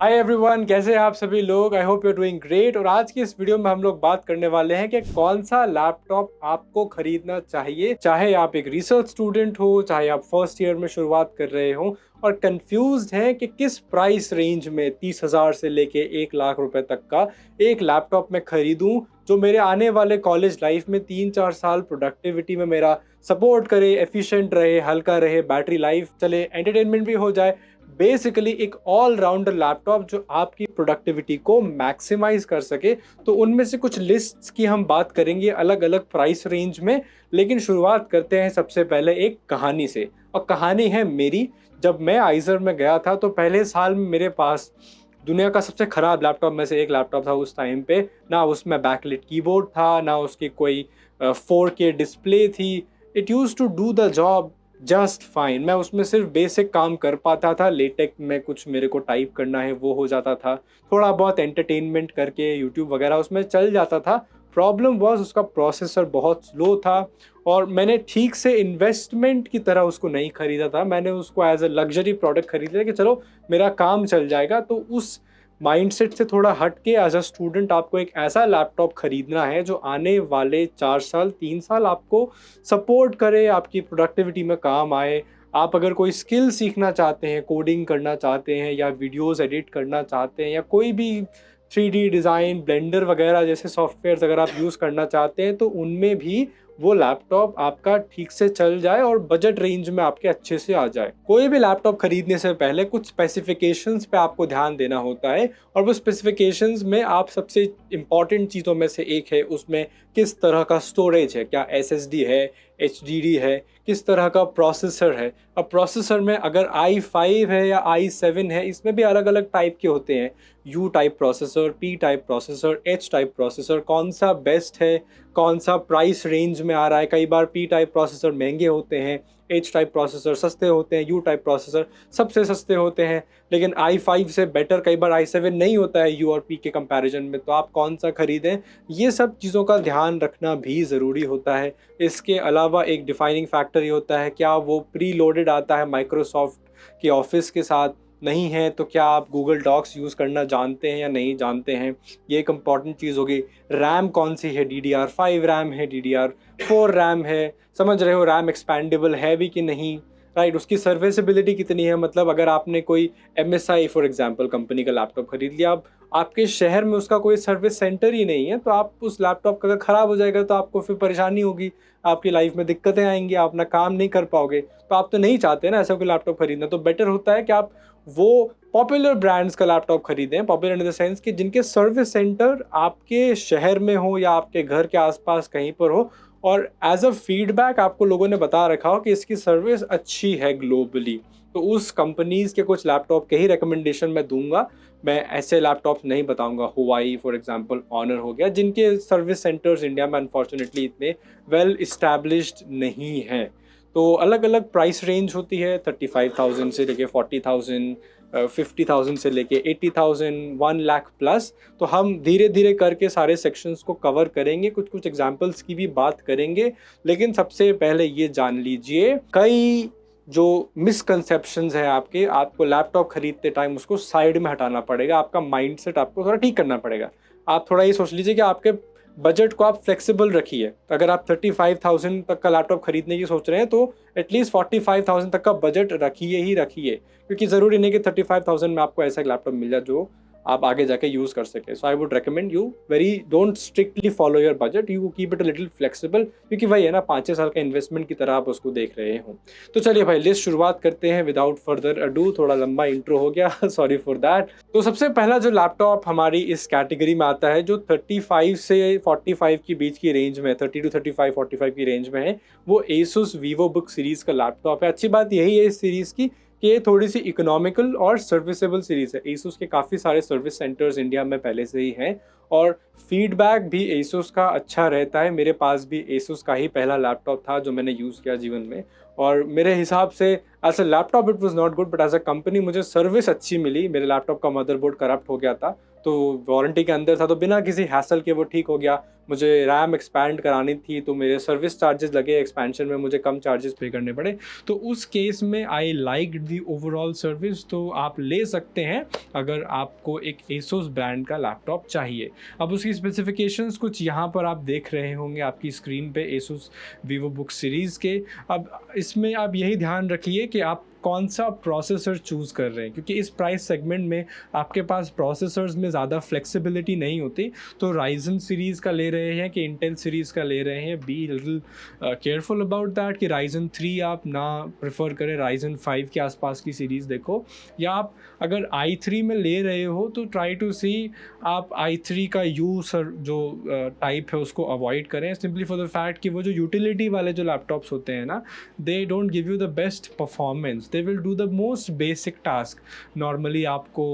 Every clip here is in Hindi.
हाय एवरीवन, कैसे हैं आप सभी लोग। I hope you are doing great. और आज की इस वीडियो में हम लोग बात करने वाले हैं कि कौन सा लैपटॉप आपको खरीदना चाहिए, चाहे आप एक रिसर्च स्टूडेंट हो, चाहे आप फर्स्ट ईयर में शुरुआत कर रहे हो और कंफ्यूज्ड हैं कि किस प्राइस रेंज में 30,000 से लेके 1 लाख रुपए तक का एक लैपटॉप मैं खरीदूं जो मेरे आने वाले कॉलेज लाइफ में 3-4 साल प्रोडक्टिविटी में मेरा सपोर्ट करे, एफिशिएंट रहे, हल्का रहे, बैटरी लाइफ चले, एंटरटेनमेंट भी हो जाए। बेसिकली एक ऑल राउंडर लैपटॉप जो आपकी प्रोडक्टिविटी को मैक्सिमाइज कर सके। तो उनमें से कुछ लिस्ट्स की हम बात करेंगे अलग अलग प्राइस रेंज में। लेकिन शुरुआत करते हैं सबसे पहले एक कहानी से, और कहानी है मेरी। जब मैं आइजर में गया था तो पहले साल में मेरे पास दुनिया का सबसे खराब लैपटॉप में से एक लैपटॉप था उस टाइम पे। ना उसमें बैकलिट कीबोर्ड था, ना उसकी कोई 4K डिस्प्ले थी। It use to do the job just fine. मैं उसमें सिर्फ बेसिक काम कर पाता था, लेटेक में कुछ मेरे को टाइप करना है वो हो जाता था, थोड़ा बहुत एंटरटेनमेंट करके यूट्यूब वगैरह उसमें चल जाता था। प्रॉब्लम वॉज उसका प्रोसेसर बहुत स्लो था, और मैंने ठीक से इन्वेस्टमेंट की तरह उसको नहीं खरीदा था। मैंने उसको एज अ लग्जरी प्रोडक्ट खरीदा कि चलो मेरा काम चल जाएगा। तो उस माइंडसेट से थोड़ा हट के एज अ स्टूडेंट आपको एक ऐसा लैपटॉप खरीदना है जो आने वाले 4 साल 3 साल आपको सपोर्ट करे, आपकी प्रोडक्टिविटी में काम आए। आप अगर कोई स्किल सीखना चाहते हैं, कोडिंग करना चाहते हैं, या वीडियोस एडिट करना चाहते हैं, या कोई भी 3D डिज़ाइन, ब्लेंडर वगैरह जैसे सॉफ्टवेयर्स अगर आप यूज़ करना चाहते हैं, तो उनमें भी वो लैपटॉप आपका ठीक से चल जाए और बजट रेंज में आपके अच्छे से आ जाए। कोई भी लैपटॉप खरीदने से पहले कुछ स्पेसिफिकेशंस पे आपको ध्यान देना होता है, और वो स्पेसिफिकेशंस में आप सबसे इम्पॉर्टेंट चीज़ों में से एक है उसमें किस तरह का स्टोरेज है, क्या SSD है, HDD है, किस तरह का प्रोसेसर है। अब प्रोसेसर में अगर i5 है या i7 है, इसमें भी अलग अलग टाइप के होते हैं। U type processor, P type processor, H type processor, कौन सा बेस्ट है, कौन सा प्राइस रेंज में आ रहा है। कई बार P टाइप प्रोसेसर महंगे होते हैं, H टाइप प्रोसेसर सस्ते होते हैं, U टाइप प्रोसेसर सबसे सस्ते होते हैं। लेकिन i5 से बेटर कई बार i7 नहीं होता है U और P के कंपैरिजन में। तो आप कौन सा खरीदें, ये सब चीज़ों का ध्यान रखना भी ज़रूरी होता है। इसके अलावा एक डिफाइनिंग फैक्टर ये होता है, क्या वो प्री लोडेड आता है माइक्रोसॉफ्ट के ऑफिस के साथ। नहीं है तो क्या आप गूगल डॉक्स यूज़ करना जानते हैं या नहीं जानते हैं, ये एक इम्पॉर्टेंट चीज़ होगी। रैम कौन सी है, DDR5 रैम है, DDR4 रैम है, समझ रहे हो, रैम एक्सपैंडेबल है भी कि नहीं, राइट। उसकी सर्विसेबिलिटी कितनी है, मतलब अगर आपने कोई MSI फॉर एग्जांपल कंपनी का लैपटॉप खरीद लिया, अब आपके शहर में उसका कोई सर्विस सेंटर ही नहीं है, तो आप उस लैपटॉप का अगर ख़राब हो जाएगा तो आपको फिर परेशानी होगी, आपकी लाइफ में दिक्कतें आएंगी, आप अपना काम नहीं कर पाओगे। तो आप तो नहीं चाहते ना ऐसा कोई लैपटॉप खरीदना। तो बेटर होता है कि आप वो पॉपुलर ब्रांड्स का लैपटॉप खरीदें, पॉपुलर इन द सेंस कि जिनके सर्विस सेंटर आपके शहर में हो या आपके घर के आसपास कहीं पर हो, और एज अ फीडबैक आपको लोगों ने बता रखा हो कि इसकी सर्विस अच्छी है ग्लोबली। तो उस कंपनीज के कुछ लैपटॉप के ही रिकमेंडेशन मैं दूंगा। मैं ऐसे लैपटॉप नहीं बताऊंगा, हुआई फॉर एग्जांपल, ऑनर हो गया, जिनके सर्विस सेंटर्स इंडिया में अनफॉर्चुनेटली इतने वेल इस्टेब्लिश्ड नहीं हैं। तो अलग अलग प्राइस रेंज होती है, 35,000 से लेके 40,000, 50,000 से लेके 80,000, 1 लाख प्लस। तो हम धीरे धीरे करके सारे सेक्शंस को कवर करेंगे, कुछ कुछ एग्जांपल्स की भी बात करेंगे। लेकिन सबसे पहले ये जान लीजिए, कई जो मिसकंसेप्शंस हैं आपके, आपको लैपटॉप खरीदते टाइम उसको साइड में हटाना पड़ेगा। आपका माइंडसेट आपको थोड़ा ठीक करना पड़ेगा। आप थोड़ा ये सोच लीजिए कि आपके बजट को आप फ्लेक्सिबल रखिए। अगर आप 35,000 तक का लैपटॉप खरीदने की सोच रहे हैं तो एटलीस्ट 45,000 तक का बजट रखिए ही रखिए, क्योंकि ज़रूरी नहीं कि 35,000 में आपको ऐसा एक लैपटॉप मिल जाए जो आप आगे जाके यूज़ कर सके। So I would recommend you very don't strictly follow your budget, you keep it a little flexible, क्योंकि वही है ना, 5-6 साल का इन्वेस्टमेंट की तरह आप उसको देख रहे हो। तो चलिए भाई, लिस्ट शुरुआत करते हैं विदाउट फर्दर अडू। थोड़ा लंबा इंट्रो हो गया सॉरी फॉर दैट। तो सबसे पहला जो लैपटॉप हमारी इस कैटेगरी में आता है, जो 35 से 45 की बीच की रेंज में, 30 टू 35 45 की रेंज में है, वो Asus VivoBook सीरीज़ का लैपटॉप है। अच्छी बात यही है इस सीरीज़ की कि ये थोड़ी सी इकोनॉमिकल और सर्विसेबल सीरीज़ है। Asus के काफ़ी सारे सर्विस सेंटर्स इंडिया में पहले से ही हैं, और फीडबैक भी Asus का अच्छा रहता है। मेरे पास भी Asus का ही पहला लैपटॉप था जो मैंने यूज़ किया जीवन में, और मेरे हिसाब से as a laptop it was not good, but as a company मुझे सर्विस अच्छी मिली। मेरे लैपटॉप का मदरबोर्ड करप्ट हो गया था, तो वारंटी के अंदर था, तो बिना किसी हैसल के वो ठीक हो गया। मुझे रैम एक्सपैंड करानी थी तो मेरे सर्विस चार्जेस लगे, एक्सपेंशन में मुझे कम चार्जेस पे करने पड़े। तो उस केस में I like the overall service, तो आप ले सकते हैं अगर आपको एक एसोस ब्रांड का लैपटॉप चाहिए। अब उसकी स्पेसिफिकेशंस कुछ यहाँ पर आप देख रहे होंगे आपकी स्क्रीन पे, एसोस वीवो बुक सीरीज़ के। अब इसमें आप यही ध्यान रखिए कि आप कौन सा प्रोसेसर चूज़ कर रहे हैं, क्योंकि इस प्राइस सेगमेंट में आपके पास प्रोसेसर्स में ज़्यादा फ्लेक्सिबिलिटी नहीं होती। तो राइजन सीरीज़ का ले रहे हैं कि इंटेल सीरीज़ का ले रहे हैं, be little careful about that कि राइजन 3 आप ना प्रेफर करें, राइजन 5 के आसपास की सीरीज़ देखो। या आप अगर i3 में ले रहे हो तो ट्राई टू सी आप i3 का सर जो टाइप है उसको अवॉइड करें, सिंपली फॉर द फैक्ट कि वो जो यूटिलिटी वाले जो लैपटॉप्स होते हैं ना, they don't give you the best performance, they will do the most basic task. Normally आपको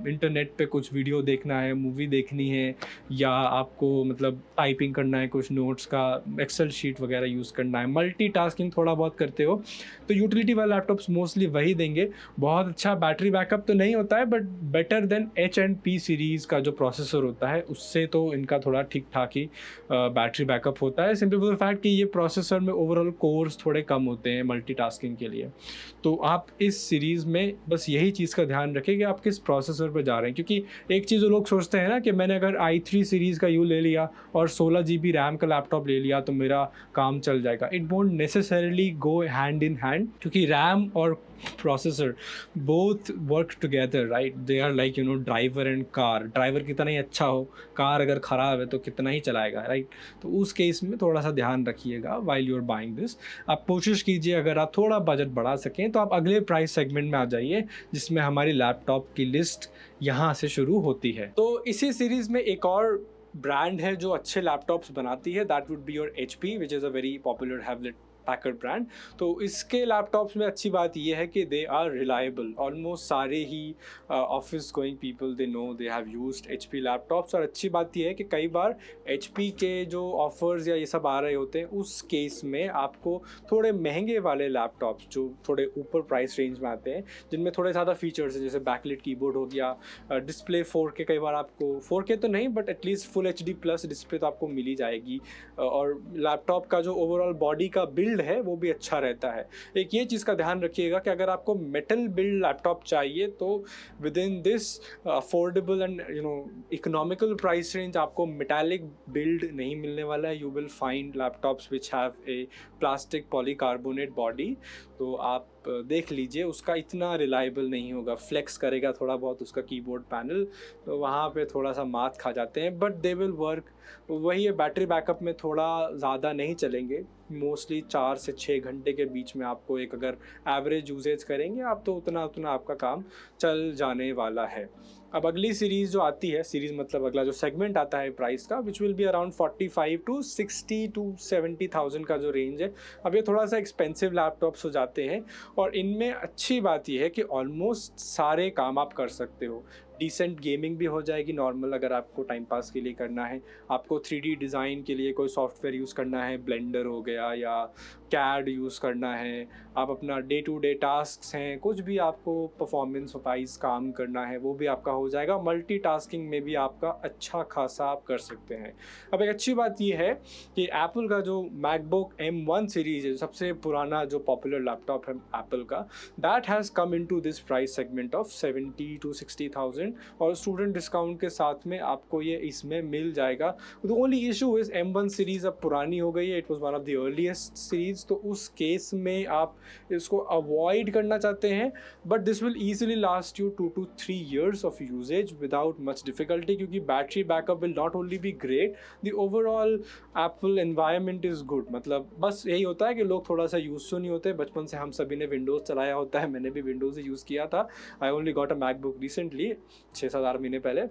इंटरनेट पे कुछ वीडियो देखना है, मूवी देखनी है, या आपको मतलब टाइपिंग करना है कुछ नोट्स का, एक्सेल शीट वगैरह यूज़ करना है, मल्टीटास्किंग थोड़ा बहुत करते हो, तो यूटिलिटी वाले लैपटॉप्स मोस्टली वही देंगे। बहुत अच्छा बैटरी बैकअप तो नहीं होता है, but better than H&P series का जो प्रोसेसर होता है उससे तो इनका थोड़ा ठीक ठाक ही बैटरी बैकअप होता है, सिंपली फॉर द फैक्ट कि ये प्रोसेसर में ओवरऑल कोर्स थोड़े कम होते हैं मल्टीटास्किंग के लिए। तो आप इस सीरीज़ में बस यही चीज़ का ध्यान रखें कि आप किस प्रोसेसर पे जा रहे हैं, क्योंकि एक चीज़ लोग सोचते हैं ना कि मैंने अगर i3 सीरीज़ का ले लिया और 16 GB रैम का लैपटॉप ले लिया तो मेरा काम चल जाएगा। It won't necessarily go hand in hand, क्योंकि रैम और processor both work together, right? They are like driver and car. Driver कितना ही अच्छा हो, कार अगर ख़राब है तो कितना ही चलाएगा, राइट? तो उस केस में थोड़ा सा ध्यान रखिएगा while you are buying this. आप कोशिश कीजिए अगर आप थोड़ा बजट बढ़ा सकें तो आप अगले प्राइस सेगमेंट में आ जाइए जिसमें हमारी लैपटॉप की लिस्ट यहाँ से शुरू होती है। तो इसी सीरीज़ में एक और ब्रांड है जो अच्छे लैपटॉप्स बनाती है, that would be your HP, which is a very popular Hewlett Packard brand. तो इसके लैपटॉप्स में अच्छी बात यह है कि दे आर रिलायबल। ऑलमोस्ट सारे ही office going people they know they have used HP laptops. और अच्छी बात यह है कि कई बार HP के जो ऑफर्स या ये सब आ रहे होते हैं उस केस में आपको थोड़े महंगे वाले लैपटॉप्स जो थोड़े ऊपर प्राइस रेंज में आते हैं, जिनमें थोड़े ज़्यादा फीचर्स हैं, जैसे बैकलिट कीबोर्ड हो गया, डिस्प्ले 4K, कई बार आपको 4K तो नहीं but at least full HD plus display तो आपको मिल ही जाएगी। और लैपटॉप का जो ओवरऑल बॉडी का बिल्ड है वो भी अच्छा रहता है। एक ये चीज़ का ध्यान रखिएगा कि अगर आपको मेटल बिल्ड लैपटॉप चाहिए तो with in this affordable and economical price range आपको मेटालिक बिल्ड नहीं मिलने वाला है। You will find laptops which have a plastic polycarbonate body. तो आप देख लीजिए, उसका इतना रिलायबल नहीं होगा, फ्लेक्स करेगा थोड़ा बहुत उसका कीबोर्ड पैनल, तो वहाँ पे थोड़ा सा मात खा जाते हैं, बट दे विल वर्क। वही है, बैटरी बैकअप में थोड़ा ज़्यादा नहीं चलेंगे, मोस्टली 4 से 6 घंटे के बीच में आपको एक अगर एवरेज यूजेज करेंगे आप तो उतना आपका काम चल जाने वाला है। अब अगली सीरीज़ जो आती है, सीरीज़ मतलब अगला जो सेगमेंट आता है प्राइस का, which will be around 45 to 60 to 70,000 का जो रेंज है। अब ये थोड़ा सा एक्सपेंसिव लैपटॉप्स हो जाते हैं और इनमें अच्छी बात यह है कि ऑलमोस्ट सारे काम आप कर सकते हो। डिसेंट गेमिंग भी हो जाएगी नॉर्मल, अगर आपको टाइम पास के लिए करना है, आपको 3D डिज़ाइन के लिए कोई सॉफ्टवेयर यूज़ करना है, ब्लेंडर हो गया या कैड यूज़ करना है, आप अपना डे टू डे टास्क हैं, कुछ भी आपको परफॉर्मेंस वाइज काम करना है वो भी आपका हो जाएगा। मल्टीटास्किंग में भी आपका अच्छा खासा आप कर सकते हैं। अब एक अच्छी बात ये है कि एप्पल का जो मैकबुक M1 सीरीज़ है, सबसे पुराना जो पॉपुलर लैपटॉप है एप्पल का, that has come into this price segment of 70 to 60,000 और स्टूडेंट डिस्काउंट के साथ में आपको ये इसमें मिल जाएगा। The only issue is M1 series अब पुरानी हो गई है, it was one of the earliest series, तो उस केस में आप इसको अवॉइड करना चाहते हैं, but this will easily last you 2 to 3 years of usages without much difficulty, क्योंकि battery backup will not only be great, the overall Apple environment is good. मतलब बस यही होता है कि लोग थोड़ा सा यूज तो नहीं होते, बचपन से हम सभी ने विंडोज़ चलाया होता है, मैंने भी विंडोज़ ही यूज़ किया था। I only got a MacBook recently 6-7 महीने पहले।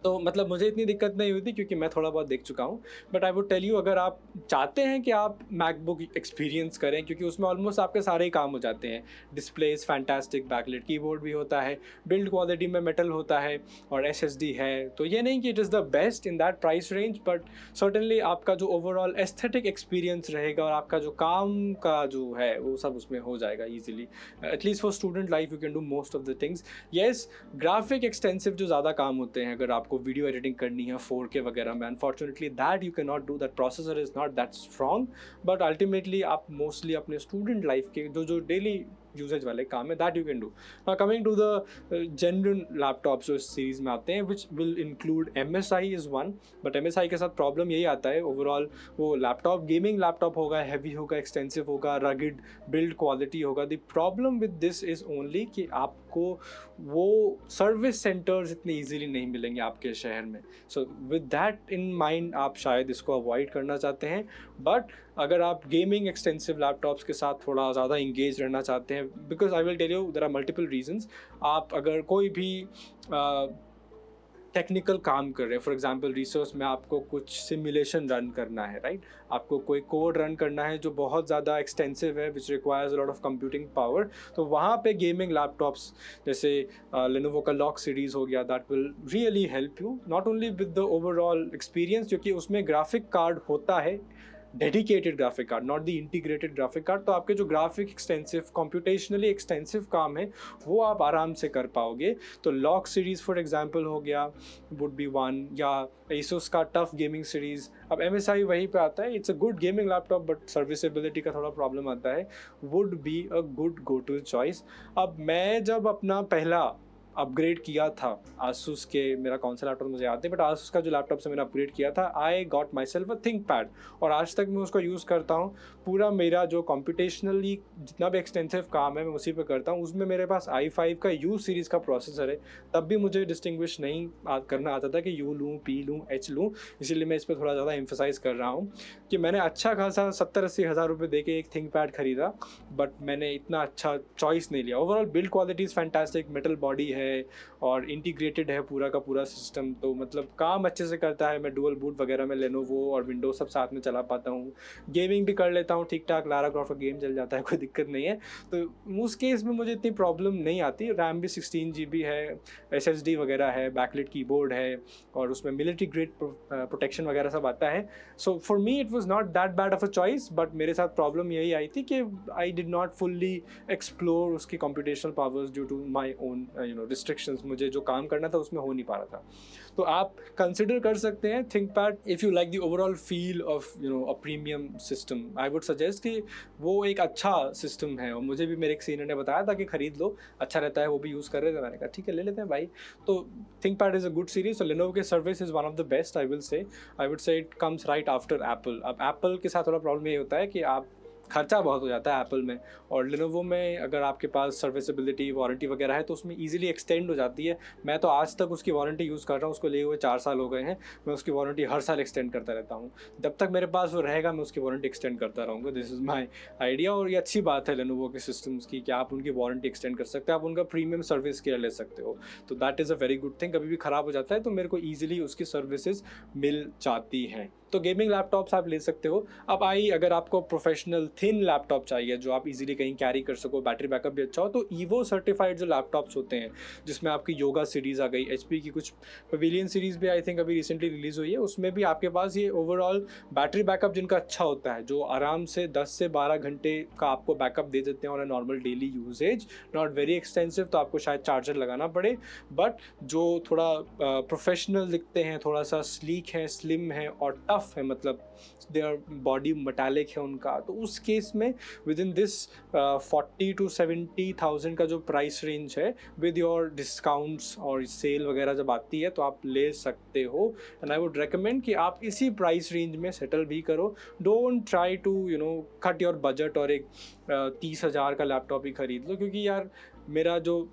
तो मतलब मुझे इतनी दिक्कत नहीं हुई थी क्योंकि मैं थोड़ा बहुत देख चुका हूँ। But I would tell you, अगर आप चाहते हैं कि आप मैकबुक एक्सपीरियंस करें, क्योंकि उसमें ऑलमोस्ट आपके सारे ही काम हो जाते हैं। डिस्प्लेस फैंटास्टिक, बैकलाइट कीबोर्ड भी होता है, बिल्ड क्वालिटी में मेटल होता है और एसएसडी है। तो ये नहीं कि it is the best in that price range, but certainly आपका जो ओवरऑल एस्थेटिक एक्सपीरियंस रहेगा और आपका जो काम का जो है वो सब उसमें हो जाएगा easily. At least for student life you can do most of the things. Yes, graphic extensive जो ज़्यादा काम होते हैं, अगर आपको वीडियो एडिटिंग करनी है 4K वगैरह में, unfortunately that you can not do, that processor is not that strong. But ultimately आप मोस्टली अपने स्टूडेंट लाइफ के जो डेली यूजेज वाले काम है that you can do. Now coming to the genuine laptops जो इस सीरीज में आते हैं, which will include MSI is one. But MSI के साथ प्रॉब्लम यही आता है, ओवरऑल वो लैपटॉप गेमिंग लैपटॉप होगा, हैवी होगा, एक्सटेंसिव होगा, रगिड बिल्ड क्वालिटी होगा। The problem with this is only कि आपको वो सर्विस सेंटर्स इतने ईजिली नहीं मिलेंगे आपके शहर में। So with that in mind आप शायद इसको अवॉइड करना चाहते हैं। बट अगर आप गेमिंग एक्सटेंसिव लैपटॉप्स के साथ थोड़ा ज़्यादा इंगेज रहना चाहते हैं, because I will tell you there are multiple reasons. आप अगर कोई भी टेक्निकल काम कर रहे हैं, फॉर एग्जांपल रिसर्च में आपको कुछ सिमुलेशन रन करना है, राइट, आपको कोई कोड रन करना है जो बहुत ज़्यादा एक्सटेंसिव है, which requires a lot of computing power, तो वहाँ पे गेमिंग लैपटॉप्स जैसे लेनोवो का लॉक सीरीज़ हो गया, that will really help you not only with the overall experience, क्योंकि उसमें ग्राफिक कार्ड होता है, dedicated graphic card, not the integrated graphic card. तो आपके जो ग्राफिक एक्सटेंसिव, कॉम्प्यूटेशनली एक्सटेंसिव काम है वो आप आराम से कर पाओगे। तो लॉक सीरीज़ फॉर एग्जांपल हो गया, वुड बी वन, या एसोस का टफ गेमिंग सीरीज़। अब MSI वहीं पे आता है, it's a good gaming laptop but serviceability का थोड़ा प्रॉब्लम आता है, would be a good go to choice. अब मैं जब अपना पहला अपग्रेड किया था आसूस के, मेरा कौन सा लैपटॉप मुझे याद है, बट आसूस का जो लैपटॉप से मैंने अपग्रेड किया था, I got my self a think pad, और आज तक मैं उसको यूज़ करता हूँ। पूरा मेरा जो कॉम्पिटिशनली जितना भी एक्सटेंसिव काम है मैं उसी पे करता हूँ। उसमें मेरे पास i5 का U सीरीज़ का प्रोसेसर है, तब भी मुझे डिस्टिंग्विश नहीं करना आता था कि U लूँ, P लूँ, H लूँ। इसीलिए मैं इस पर थोड़ा ज़्यादा एम्फोसाइज़ कर रहा हूँ कि मैंने अच्छा खासा 70-80 हज़ार रुपये दे के एक थिंक पैड खरीदा, बट मैंने इतना अच्छा चॉइस नहीं लिया। Overall build quality is fantastic, metal body है और इंटीग्रेटेड है पूरा का पूरा सिस्टम, तो मतलब काम अच्छे से करता है। मैं डुअल बूट वगैरह में लेनोवो और विंडोज सब साथ में चला पाता हूँ, गेमिंग भी कर लेता हूँ ठीक ठाक, लारा क्रॉफ्ट का गेम चल जाता है, कोई दिक्कत नहीं है। तो उस केस में मुझे इतनी प्रॉब्लम नहीं आती। रैम भी 16 GB है, SSD वगैरह है, बैकलाइट कीबोर्ड है और उसमें मिलिट्री ग्रेड प्रोटेक्शन वगैरह सब आता है। So for me it was not that bad of a choice, but मेरे साथ प्रॉब्लम यही आई थी कि I did not fully explore उसकी computational powers due to my own restrictions. मुझे जो काम करना था उसमें हो नहीं पा रहा था। तो आप कंसिडर कर सकते हैं ThinkPad if you like the overall feel of a premium system. I would suggest कि वो एक अच्छा सिस्टम है, और मुझे भी मेरे एक सीनियर ने बताया था कि खरीद लो, अच्छा रहता है, वो भी यूज़ कर रहे थे। मैंने कहा ठीक है ले लेते हैं भाई। तो ThinkPad is a good series. तो लेनोवो के service is one of the best, I would say it comes right after Apple. अब एप्पल के साथ थोड़ा प्रॉब्लम ये होता है कि आप खर्चा बहुत हो जाता है एप्पल में, और लेनोवो में अगर आपके पास सर्विसेबिलिटी वारंटी वगैरह है तो उसमें इजीली एक्सटेंड हो जाती है। मैं तो आज तक उसकी वारंटी यूज़ कर रहा हूँ, उसको लिए हुए 4 साल हो गए हैं। मैं उसकी वारंटी हर साल एक्सटेंड करता रहता हूँ, जब तक मेरे पास वो रहेगा मैं उसकी वारंटी एक्सटेंड करता रहूँगा। दिस इज़ माई आइडिया, और ये अच्छी बात है लेनोवो के सिस्टम्स की कि आप उनकी वारंटी एक्सटेंड कर सकते हैं, आप उनका प्रीमियम सर्विस केयर ले सकते हो। तो that is a very good thing. कभी भी ख़राब हो जाता है तो मेरे को ईजिली उसकी सर्विसेज मिल जाती हैं। तो गेमिंग लैपटॉप्स आप ले सकते हो। अब अगर आपको प्रोफेशनल थिन लैपटॉप चाहिए जो आप इजीली कहीं कैरी कर सको, बैटरी बैकअप भी अच्छा हो, तो ईवो सर्टिफाइड जो लैपटॉप्स होते हैं, जिसमें आपकी योगा सीरीज़ आ गई, HP की कुछ पवेलियन सीरीज़ भी आई थिंक अभी रिसेंटली रिलीज़ हुई है, उसमें भी आपके पास ये ओवरऑल बैटरी बैकअप जिनका अच्छा होता है, जो आराम से 10 से 12 घंटे का आपको बैकअप दे देते हैं और normal daily usage, not very extensive, तो आपको शायद चार्जर लगाना पड़े, बट जो थोड़ा प्रोफेशनल दिखते हैं, थोड़ा सा स्लीक है, स्लिम है और टफ है, मतलब देयर बॉडी मेटालिक है उनका, तो उस केस में विद इन दिस 40 to 70,000 का जो प्राइस रेंज है, विद योर डिस्काउंट्स और सेल वगैरह जब आती है तो आप ले सकते हो। एंड आई वुड रेकमेंड कि आप इसी प्राइस रेंज में सेटल भी करो। Don't try to cut your budget और एक 30,000 का लैपटॉप ही खरीद लो, क्योंकि यार मेरा जो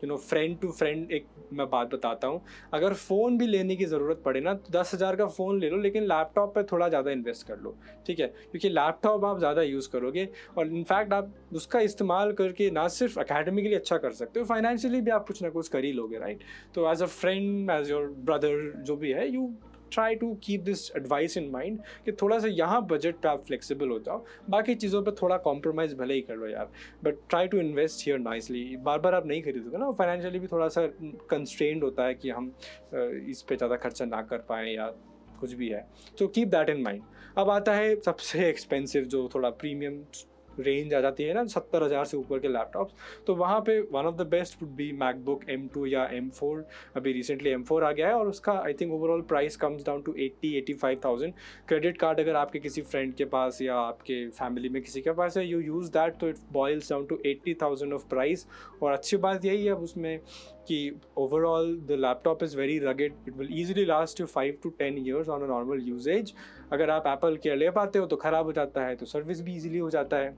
फ्रेंड टू फ्रेंड एक मैं बात बताता हूँ, अगर फ़ोन भी लेने की ज़रूरत पड़े ना तो 10,000 का फ़ोन ले लो, लेकिन लैपटॉप पे थोड़ा ज़्यादा इन्वेस्ट कर लो, ठीक है, क्योंकि लैपटॉप आप ज़्यादा यूज़ करोगे और इनफैक्ट आप उसका इस्तेमाल करके ना सिर्फ एकेडमिकली अच्छा कर सकते हो, फाइनेंशियली भी आप कुछ ना कुछ कर ही लोगे, राइट। तो as a friend, as your brother जो भी है, you try to keep this advice in mind कि थोड़ा सा यहाँ बजट पे आप फ्लेक्सिबल हो जाओ, बाकी चीज़ों पे थोड़ा कॉम्प्रोमाइज़ भले ही कर लो यार, but try to invest here nicely. बार बार आप नहीं खरीदोगे ना, फाइनेंशियली भी थोड़ा सा कंस्ट्रेंड होता है कि हम इस पे ज़्यादा खर्चा ना कर पाएँ या कुछ भी है, तो कीप दैट इन माइंड। अब आता है सबसे एक्सपेंसिव जो थोड़ा प्रीमियम रेंज आ जाती है ना, 70,000 से ऊपर के लैपटॉप्स, तो वहाँ पे one of the best would be MacBook M2 या M4। अभी रिसेंटली M4 आ गया है और उसका I think overall price comes down to 80-85,000। Credit card अगर आपके किसी फ्रेंड के पास या आपके फैमिली में किसी के पास है, यू यूज़ दैट, तो it boils down to 80,000 of price. और अच्छी बात यही है अब उसमें कि overall the laptop is very rugged, it will easily last you 5 to 10 years on a normal usage. अगर आप एप्पल केयर ले पाते हो तो ख़राब हो जाता है, तो सर्विस भी ईजिली हो जाता है,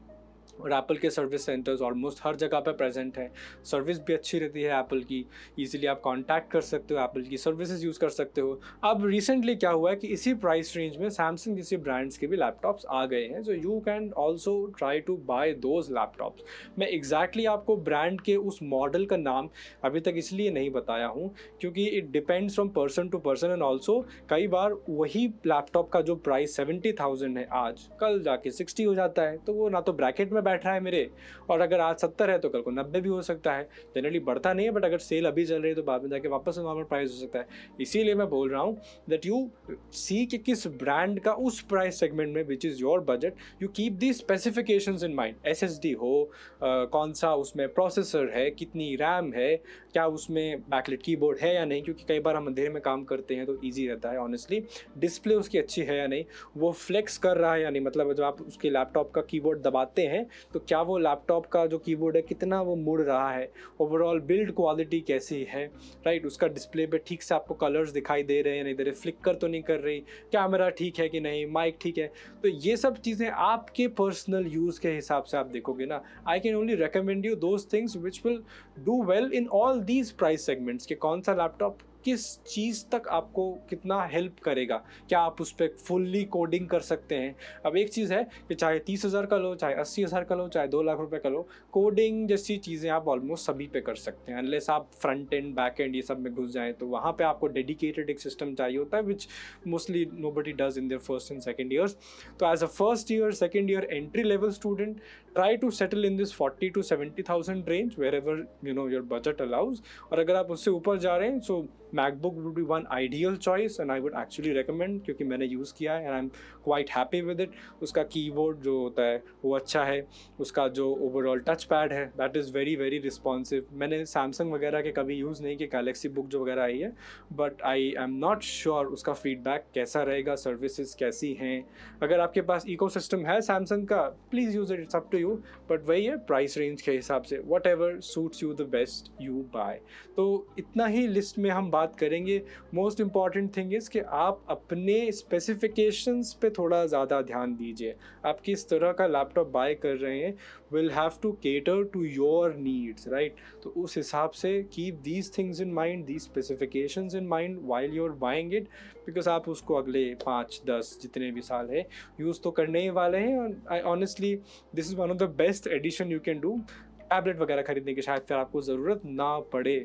और एप्पल के सर्विस सेंटर्स ऑलमोस्ट हर जगह पे प्रेजेंट है, सर्विस भी अच्छी रहती है एप्पल की, इजीली आप कांटेक्ट कर सकते हो, एप्पल की सर्विसेज यूज़ कर सकते हो। अब रिसेंटली क्या हुआ है कि इसी प्राइस रेंज में सैमसंग जैसे ब्रांड्स के भी लैपटॉप्स आ गए हैं, so you can also try to buy those laptops. मैं एग्जैक्टली आपको ब्रांड के उस मॉडल का नाम अभी तक इसलिए नहीं बताया हूँ क्योंकि it depends from person to person, and also कई बार वही लैपटॉप का जो प्राइस 70,000 है आज, कल जाके 60 हो जाता है, तो वो ना तो ब्रैकेट में बैठ रहा है मेरे, और अगर आज 70 है तो कल को 90 भी हो सकता है। जनरली बढ़ता नहीं है, बट अगर सेल अभी चल रही है तो बाद में जाके वापस नॉर्मल प्राइस हो सकता है। इसीलिए मैं बोल रहा हूँ दैट यू सी कि किस ब्रांड का उस प्राइस सेगमेंट में which is your budget, you keep the specifications in mind. SSD हो, कौन सा उसमें प्रोसेसर है, कितनी रैम है, क्या उसमें बैकलाइट कीबोर्ड है या नहीं, क्योंकि कई बार हम अंधेरे में काम करते हैं तो ईजी रहता है ऑनेस्टली। डिस्प्ले उसकी अच्छी है या नहीं, वो फ्लेक्स कर रहा है या नहीं, मतलब जब आप उसके लैपटॉप का कीबोर्ड दबाते हैं तो क्या वो लैपटॉप का जो कीबोर्ड है कितना वो मुड़ रहा है, ओवरऑल बिल्ड क्वालिटी कैसी है, राइट। उसका डिस्प्ले पे ठीक से आपको कलर्स दिखाई दे रहे हैं नहीं दे रहे, फ्लिकर तो नहीं कर रही, कैमरा ठीक है कि नहीं, माइक ठीक है, तो ये सब चीज़ें आपके पर्सनल यूज़ के हिसाब से आप देखोगे ना। I can only recommend you those things which will do well in all these price segments, कि कौन सा लैपटॉप किस चीज़ तक आपको कितना हेल्प करेगा, क्या आप उस पर फुल्ली कोडिंग कर सकते हैं। अब एक चीज़ है कि चाहे 30,000 का लो, चाहे 80,000 का लो, चाहे 2 लाख रुपए का लो, कोडिंग जैसी चीज़ें आप ऑलमोस्ट सभी पे कर सकते हैं, अनलेस आप फ्रंट एंड बैक एंड ये सब में घुस जाएँ, तो वहाँ पे आपको डेडिकेटेड एक सिस्टम चाहिए होता है, which mostly nobody does in their first and second years. तो as a first year, second year, entry level student, try to settle in this 40,000 to 70,000 range, wherever your budget allows. और अगर आप उससे ऊपर जा रहे हैं, सो MacBook would be one ideal choice and I would actually recommend, क्योंकि मैंने यूज़ किया है and I'm quite happy with it। उसका कीबोर्ड जो होता है वो अच्छा है, उसका जो ओवरऑल टच पैड है that is very very responsive. मैंने सैमसंग वगैरह के कभी यूज़ नहीं किया, गैलेक्सी बुक जो वगैरह आई है, but I am not sure उसका फीडबैक कैसा रहेगा, सर्विसेज कैसी हैं। अगर आपके पास इकोसिस्टम है सैमसंग का, please use it, it's up to you, but वही है प्राइस रेंज के हिसाब से, whatever suits you the best you buy. तो इतना ही लिस्ट में हम बात करेंगे। मोस्ट इंपॉर्टेंट थिंग इज़ कि आप अपने स्पेसिफिकेशंस पे थोड़ा ज़्यादा ध्यान दीजिए। आप किस तरह का लैपटॉप बाय कर रहे हैं will have to cater to your needs, right. तो उस हिसाब से keep these things in mind, these specifications in mind while you are buying it, because आप उसको अगले 5-10 जितने भी साल है यूज़ तो करने ही वाले हैं। Honestly this is one of the best edition you can do. Tablet वगैरह खरीदने की शायद फिर आपको ज़रूरत ना पड़े।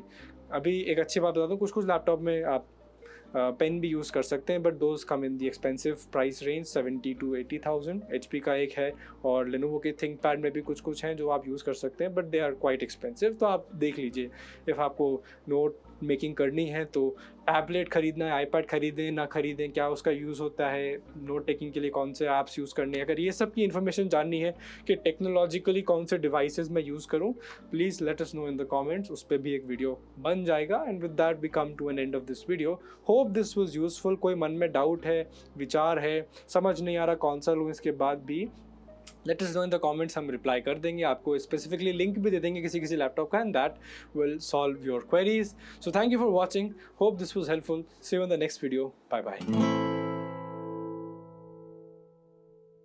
अभी एक अच्छी बात बता दूँ, कुछ लैपटॉप में आप पेन भी यूज़ कर सकते हैं, but those come in the expensive price range 70,000 to 80,000। HP का एक है और Lenovo के थिंकपैड में भी कुछ हैं जो आप यूज़ कर सकते हैं, but they are quite expensive. तो आप देख लीजिए, इफ़ आपको नोट मेकिंग करनी है तो टैबलेट खरीदना है, आईपैड खरीदें ना खरीदें, क्या उसका यूज़ होता है, नोट टेकिंग के लिए कौन से ऐप्स यूज़ करने हैं, अगर ये सब की इन्फॉर्मेशन जाननी है कि टेक्नोलॉजिकली कौन से डिवाइसेस मैं यूज़ करूँ, please let us know in the comments, उस पर भी एक वीडियो बन जाएगा। And with that we come to an end of this video. Hope this was useful. कोई मन में डाउट है, विचार है, समझ नहीं आ रहा कौन सा लूँ, इसके बाद भी late us know in the comments, हम रिप्लाई कर देंगे, आपको स्पेसिफिकली लिंक भी दे देंगे किसी लैपटॉप का, and that will solve your queries. So thank you for watching, hope this was helpful, see you in the next video, bye bye.